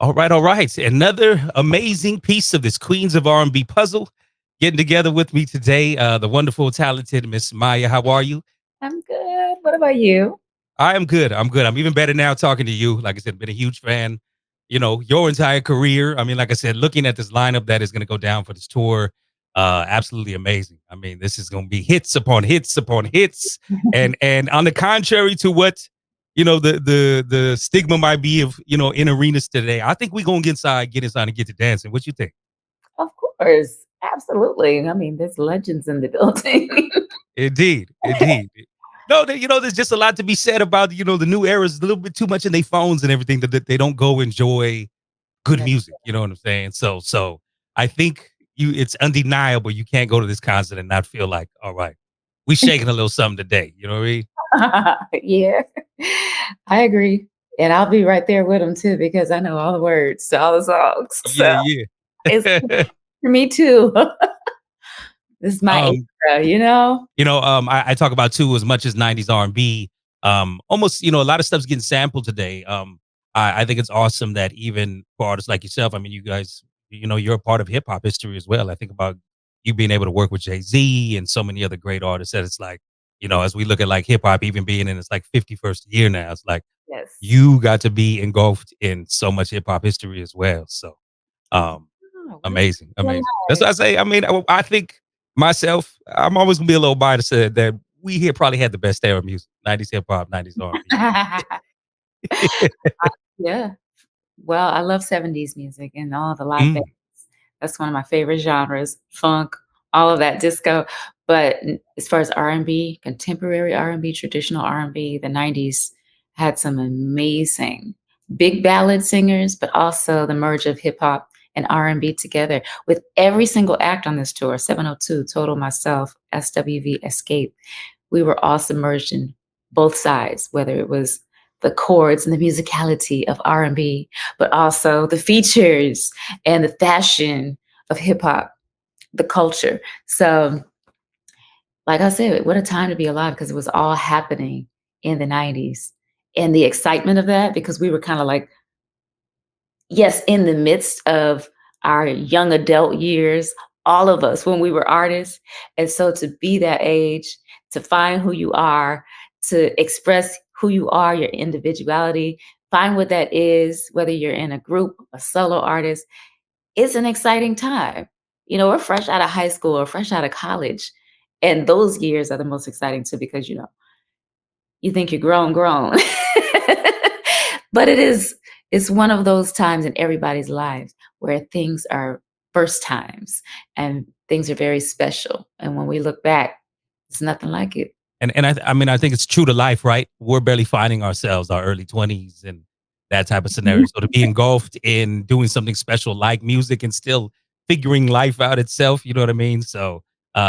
All right, all right. Another amazing piece of this Queens of R&B puzzle. Getting together with me today, the wonderful, talented Miss Maya. How are you? I'm good. What about you? I am good. I'm good. I'm even better now talking to you. Like I said, been a huge fan. Your entire career. I mean, like I said, looking at this lineup that is going to go down for this tour, absolutely amazing. I mean, this is going to be hits upon hits upon hits, and on the contrary to what the stigma might be of in arenas today. I think we're gonna get inside and get to dancing. What you think? Of course. Absolutely. I mean, there's legends in the building. Indeed, indeed. No, there's just a lot to be said about the new era is a little bit too much in their phones and everything that they don't go enjoy good That's music. You know what I'm saying? So I think it's undeniable you can't go to this concert and not feel like, all right, we shaking a little something today. You know what I mean? yeah, I agree. And I'll be right there with them too because I know all the words to all the songs. Yeah, So it's yeah. for me too. This is my um, era. I talk about too as much as 90s R&B. Almost, a lot of stuff's getting sampled today. I think it's awesome that even for artists like yourself, I mean, you guys, you're a part of hip hop history as well. I think about you being able to work with Jay-Z and so many other great artists that it's like, as we look at like hip hop even being in its like 51st year now, it's like Yes. you got to be engulfed in so much hip hop history as well. So, um, Oh, well, amazing, you're amazing. That's what I say. I mean, I think myself, I'm always gonna be a little biased that we here probably had the best era of music, 90s hip hop, 90s R&B. alive. Yeah. Well, I love 70s music and all the live bands. Mm, That's one of my favorite genres, funk, all of that disco. But as far as R&B, contemporary R&B, traditional R&B, the 90s had some amazing big ballad singers, but also the merge of hip hop and R&B together with every single act on this tour, 702, Total, myself, SWV, Escape. We were all submerged in both sides, whether it was the chords and the musicality of R&B, but also the features and the fashion of hip hop, the culture. So, like I said, what a time to be alive because it was all happening in the 90s. And the excitement of that, because we were kind of like, yes, in the midst of our young adult years, all of us when we were artists. And so to be that age, to find who you are, to express who you are, your individuality, find what that is, whether you're in a group, a solo artist, it's an exciting time. We're fresh out of high school or fresh out of college. And those years are the most exciting too, because you think you're grown. But it's one of those times in everybody's lives where things are first times and things are very special. And when we look back, it's nothing like it. and I mean, I think it's true to life, right? We're barely finding ourselves, our early 20s, and that type of scenario. So to be engulfed in doing something special like music and still figuring life out itself, you know what I mean? So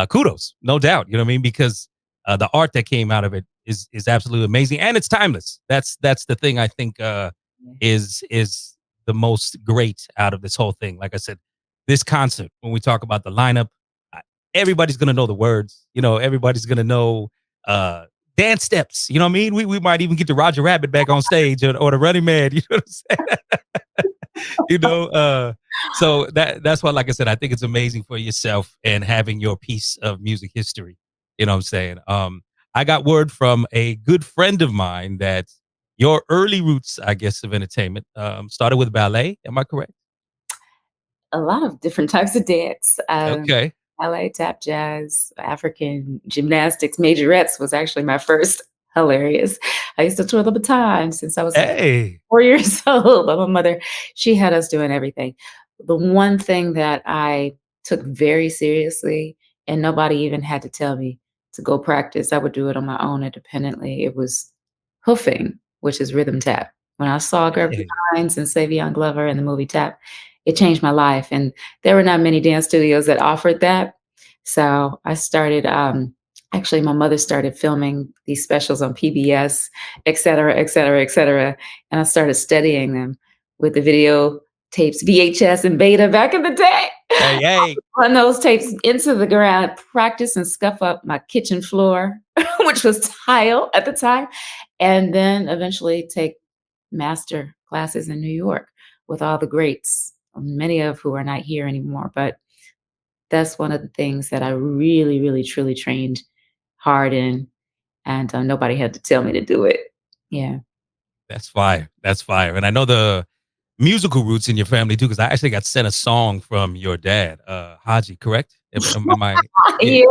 kudos, no doubt, you know what I mean? Because the art that came out of it is absolutely amazing and it's timeless. That's the thing I think Yeah. is the most great out of this whole thing. Like I said, this concert, when we talk about the lineup, uh, everybody's gonna know the words. Everybody's gonna know uh dance steps. You know what I mean? We might even get the Roger Rabbit back on stage or the Running Man. You know what I'm saying? you know, uh, so that's why, like I said, I think it's amazing for yourself and having your piece of music history. You know what I'm saying? I got word from a good friend of mine that your early roots, I guess, of entertainment started with ballet. Am I correct? A lot of different types of dance. Okay. Ballet, tap, jazz, African gymnastics, majorettes was actually my first. Hilarious. I used to twirl the baton since I was like Hey. 4 years old. But my mother, she had us doing everything. The one thing that I took very seriously, and nobody even had to tell me to go practice, I would do it on my own independently. It was hoofing, which is rhythm tap. When I saw Gregory Hey. Hines and Savion Glover in the movie Tap, it changed my life. And there were not many dance studios that offered that. So I started, actually, my mother started filming these specials on PBS, et cetera, et cetera, et cetera. And I started studying them with the video tapes, VHS and beta back in the day. Hey, hey. Run those tapes into the ground, practice and scuff up my kitchen floor, which was tile at the time, and then eventually take master classes in New York with all the greats, many of who are not here anymore. But that's one of the things that I really, really, truly trained hard in, and nobody had to tell me to do it. Yeah. That's fire. That's fire. And I know the musical roots in your family too, because I actually got sent a song from your dad, Haji, correct? Am I? Yeah,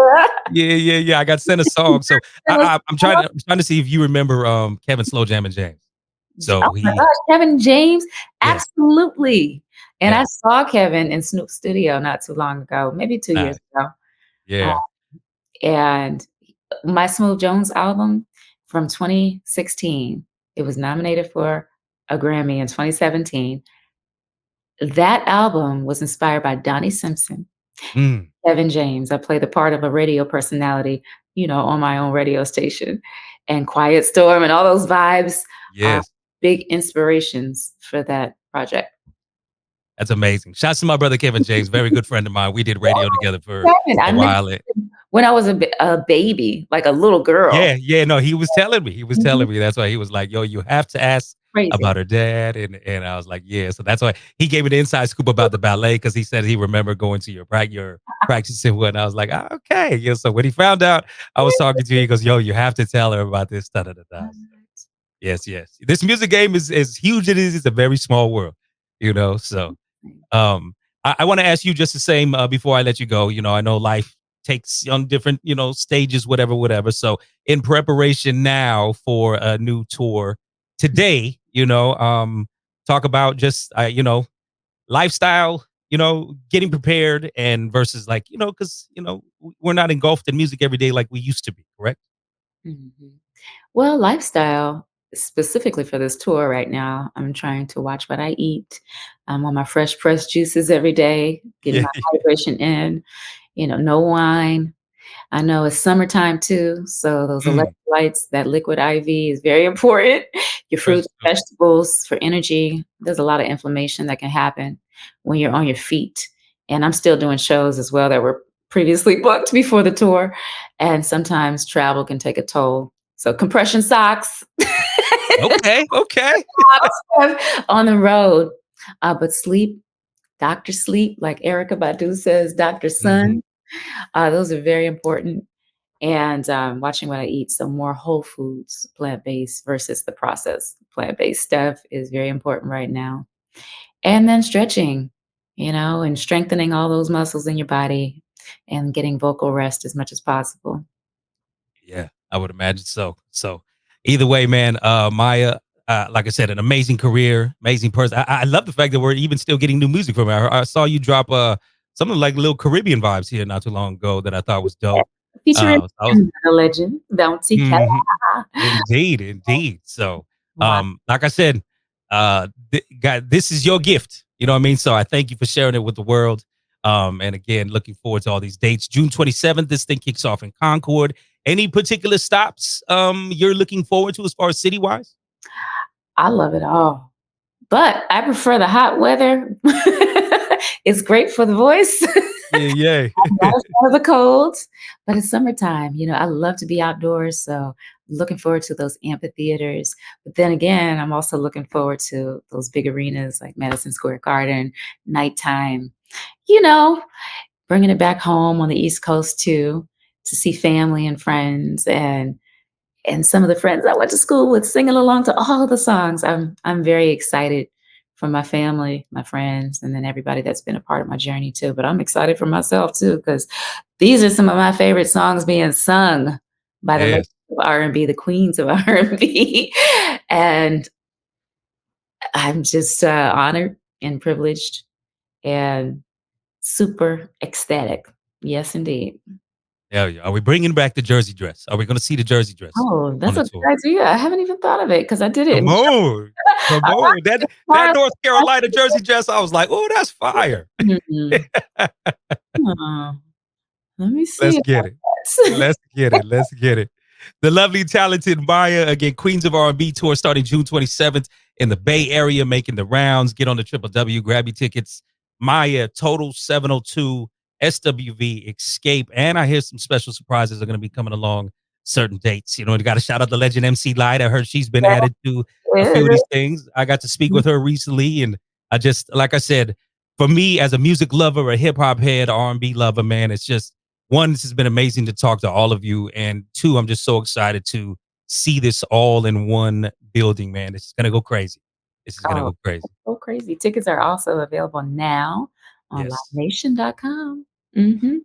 Yeah. yeah. I got sent a song, so That was I'm trying to see if you remember Kevin Slow Jam and James. oh So my he, gosh, Kevin James, yeah, absolutely. And I yeah, saw Kevin in Snoop's studio not too long ago, maybe 2 years nice, ago. Uh, yeah, and my Smooth Jones album from 2016, it was nominated for a Grammy in 2017. That album was inspired by Donnie Simpson, mm, Kevin James. I play the part of a radio personality, on my own radio station, and Quiet Storm and all those vibes are yes. big inspirations for that project. That's amazing. Shouts to my brother Kevin James, very good friend of mine. We did radio together for Kevin, I a met while. him when I was a baby, like a little girl. Yeah, yeah, no, he was telling me. He was Mhm. telling me. That's why he was like, "Yo, you have to ask Crazy. about her dad." And I was like, "Yeah." So that's why he gave me the inside scoop about the ballet because he said he remembered going to your practice and what. And I was like, okay. Yeah. So when he found out I was talking to you, he goes, "Yo, you have to tell her about this." Da da da da. So, yes, yes. This music game is as huge as it is. It's a very small world, So um, I want to ask you just the same before I let you go. I know life takes on different, stages, whatever, whatever. So in preparation now for a new tour today, talk about just, lifestyle, getting prepared and versus like, because, we're not engulfed in music every day like we used to be, correct? Mhm. Well, lifestyle, specifically for this tour right now, I'm trying to watch what I eat. I'm on my fresh pressed juices every day, getting Yeah. my hydration in, no wine. I know it's summertime too, so those Mm, electrolytes, that liquid IV is very important. Your for fruits, sure. vegetables for energy. There's a lot of inflammation that can happen when you're on your feet. And I'm still doing shows as well that were previously booked before the tour. And sometimes travel can take a toll. So compression socks, Okay. Okay. on the road. But sleep, Dr. Sleep, like Erica Badu says, Dr. Hmm. Sun, those are very important. And watching what I eat. So more whole foods, plant-based versus the processed plant-based stuff is very important right now. And then stretching, and strengthening all those muscles in your body and getting vocal rest as much as possible. Yeah, I would imagine so. So either way, man, Maya, like I said, an amazing career, amazing person. I love the fact that we're even still getting new music from her. I saw you drop something like little Caribbean vibes here not too long ago that I thought was dope. Featuring I was the legend, Bounty Cat. mhm. Indeed, indeed. So, Wow. like I said, God, this is your gift. You know what I mean? So I thank you for sharing it with the world. And again, looking forward to all these dates. June 27th, this thing kicks off in Concord. Any particular stops you're looking forward to as far as city wise? I love it all. But I prefer the hot weather. It's great for the voice. Yeah, I'm not yeah. a fan of the cold, but it's summertime. I love to be outdoors, so looking forward to those amphitheaters. But then again, I'm also looking forward to those big arenas like Madison Square Garden, nighttime. You know, bringing it back home on the East Coast too, to see family and friends, and some of the friends I went to school with singing along to all the songs. I'm very excited for my family, my friends, and then everybody that's been a part of my journey too. But I'm excited for myself too, because these are some of my favorite songs being sung by the legends Yes. of R&B, the queens of R&B. And I'm just honored and privileged and super ecstatic. Yes, indeed. Hell yeah. Are we bringing back the Jersey dress? Are we going to see the Jersey dress Oh, on that's the a tour? good idea. I haven't even thought of it because I did it Come in on. Come I on. watched That North Carolina Jersey dress, I was like, oh, that's fire. Mhm. Aw, let me see Let's get about it. that. Let's get it. Let's get it. The lovely, talented Maya, again, Queens of R&B tour starting June 27th in the Bay Area, making the rounds. Get on the Triple W, grab your tickets. Maya, Total 702, SWV, Xscape, and I hear some special surprises are going to be coming along certain dates. You got to shout out the legend MC Light. I heard she's been Yeah, added to a few of it these things. I got to speak is. with her recently, and I just, like I said, for me as a music lover, a hip hop head, R&B lover, man, it's just one, this has been amazing to talk to all of you, and two, I'm just so excited to see this all in one building, man. It's gonna go crazy. This is gonna Oh, go crazy. that's so crazy. Tickets are also available now on Yes. livenation.com. Mhm.